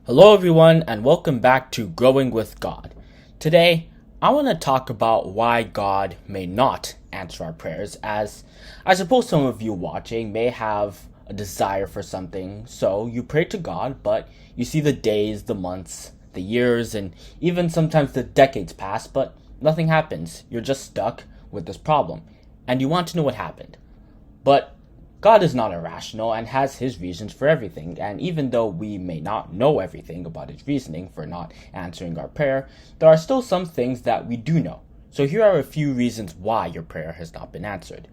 Hello, everyone, and welcome back to Growing with God. Today, I want to talk about why God may not answer our prayers, as I suppose some of you watching may have a desire for something, so you pray to God, but you see the days, the months, the years, and even sometimes the decades pass, but nothing happens. You're just stuck with this problem, and you want to know what happened. But God is not irrational and has his reasons for everything, and even though we may not know everything about his reasoning for not answering our prayer, there are still some things that we do know. So here are a few reasons why your prayer has not been answered.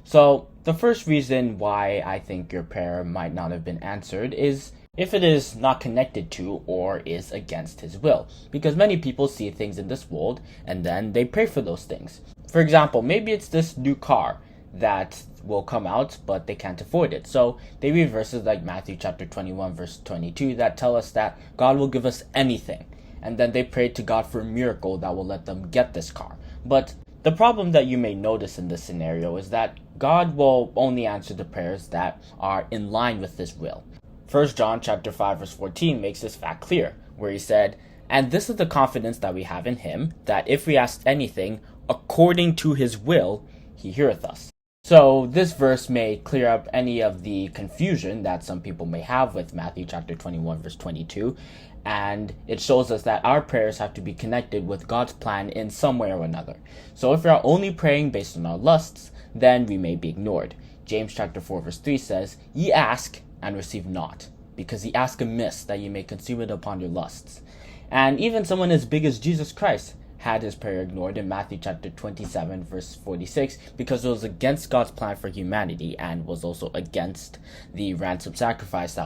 So the first reason why I think your prayer might not have been answered is if it is not connected to or is against his will. Because many people see things in this world and then they pray for those things. For example, maybe it's this new car that will come out, but they can't afford it. So they read verses like Matthew chapter 21, verse 22 that tell us that God will give us anything. And then they pray to God for a miracle that will let them get this car. But the problem that you may notice in this scenario is that God will only answer the prayers that are in line with his will. 1 John chapter 5, verse 14 makes this fact clear, where he said, "And this is the confidence that we have in him, that if we ask anything according to his will, he heareth us." So this verse may clear up any of the confusion that some people may have with Matthew chapter 21 verse 22, and it shows us that our prayers have to be connected with God's plan in some way or another. So if we are only praying based on our lusts, then we may be ignored. James chapter 4 verse 3 says, "Ye ask and receive not, because ye ask amiss, that ye may consume it upon your lusts." And even someone as big as Jesus Christ had his prayer ignored in Matthew chapter 27 verse 46 because it was against God's plan for humanity and was also against the ransom sacrifice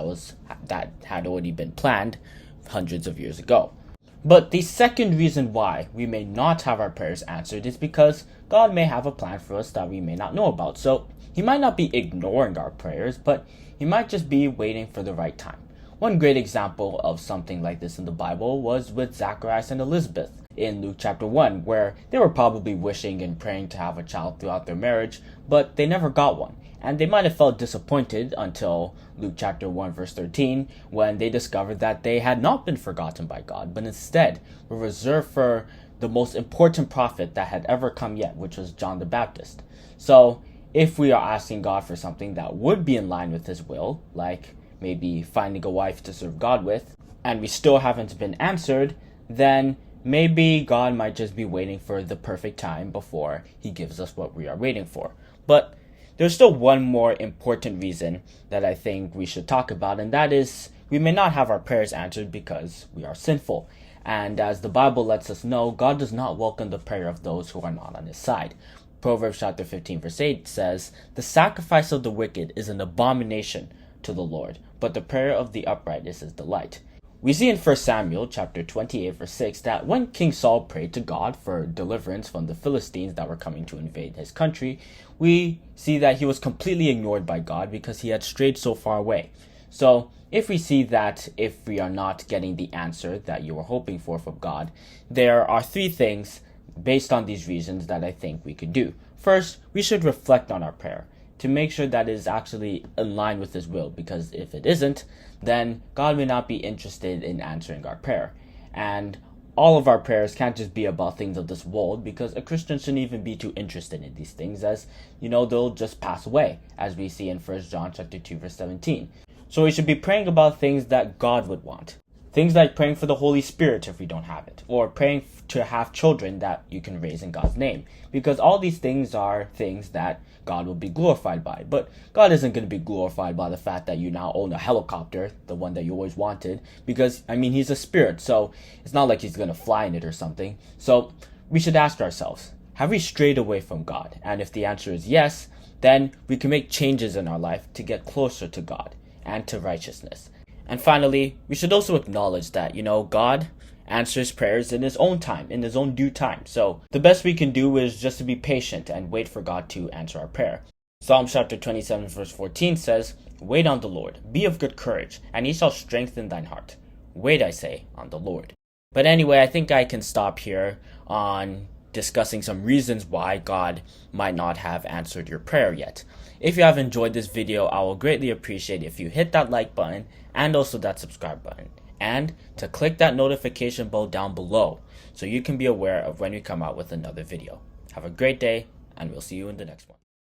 that had already been planned hundreds of years ago. But the second reason why we may not have our prayers answered is because God may have a plan for us that we may not know about. So he might not be ignoring our prayers, but he might just be waiting for the right time. One great example of something like this in the Bible was with Zacharias and Elizabeth in Luke chapter 1, where they were probably wishing and praying to have a child throughout their marriage, but they never got one. And they might have felt disappointed until Luke chapter 1 verse 13, when they discovered that they had not been forgotten by God, but instead were reserved for the most important prophet that had ever come yet, which was John the Baptist. So if we are asking God for something that would be in line with his will, like maybe finding a wife to serve God with, and we still haven't been answered, then maybe God might just be waiting for the perfect time before he gives us what we are waiting for. But there's still one more important reason that I think we should talk about, and that is we may not have our prayers answered because we are sinful. And as the Bible lets us know, God does not welcome the prayer of those who are not on his side. Proverbs chapter 15 verse 8 says, "The sacrifice of the wicked is an abomination to the Lord, but the prayer of the upright is his delight." We see in 1 Samuel chapter 28 verse 6 that when King Saul prayed to God for deliverance from the Philistines that were coming to invade his country, we see that he was completely ignored by God because he had strayed so far away. So if we see that if we are not getting the answer that you were hoping for from God, there are three things based on these reasons that I think we could do. First, we should reflect on our prayer to make sure that it is actually in line with his will, because if it isn't, then God may not be interested in answering our prayer. And all of our prayers can't just be about things of this world, because a Christian shouldn't even be too interested in these things, as they'll just pass away, as we see in 1 John chapter 2 verse 17. So we should be praying about things that God would want. Things like praying for the Holy Spirit if we don't have it, or praying to have children that you can raise in God's name. Because all these things are things that God will be glorified by. But God isn't going to be glorified by the fact that you now own a helicopter, the one that you always wanted, because, he's a spirit, so it's not like he's going to fly in it or something. So we should ask ourselves, have we strayed away from God? And if the answer is yes, then we can make changes in our life to get closer to God and to righteousness. And finally, we should also acknowledge that, God answers prayers in his own time, in his own due time. So the best we can do is just to be patient and wait for God to answer our prayer. Psalm chapter 27 verse 14 says, "Wait on the Lord, be of good courage, and he shall strengthen thine heart. Wait, I say, on the Lord." But anyway, I think I can stop here on discussing some reasons why God might not have answered your prayer yet. If you have enjoyed this video, I will greatly appreciate if you hit that like button and also that subscribe button. and to click that notification bell down below so you can be aware of when we come out with another video. Have a great day, and we'll see you in the next one.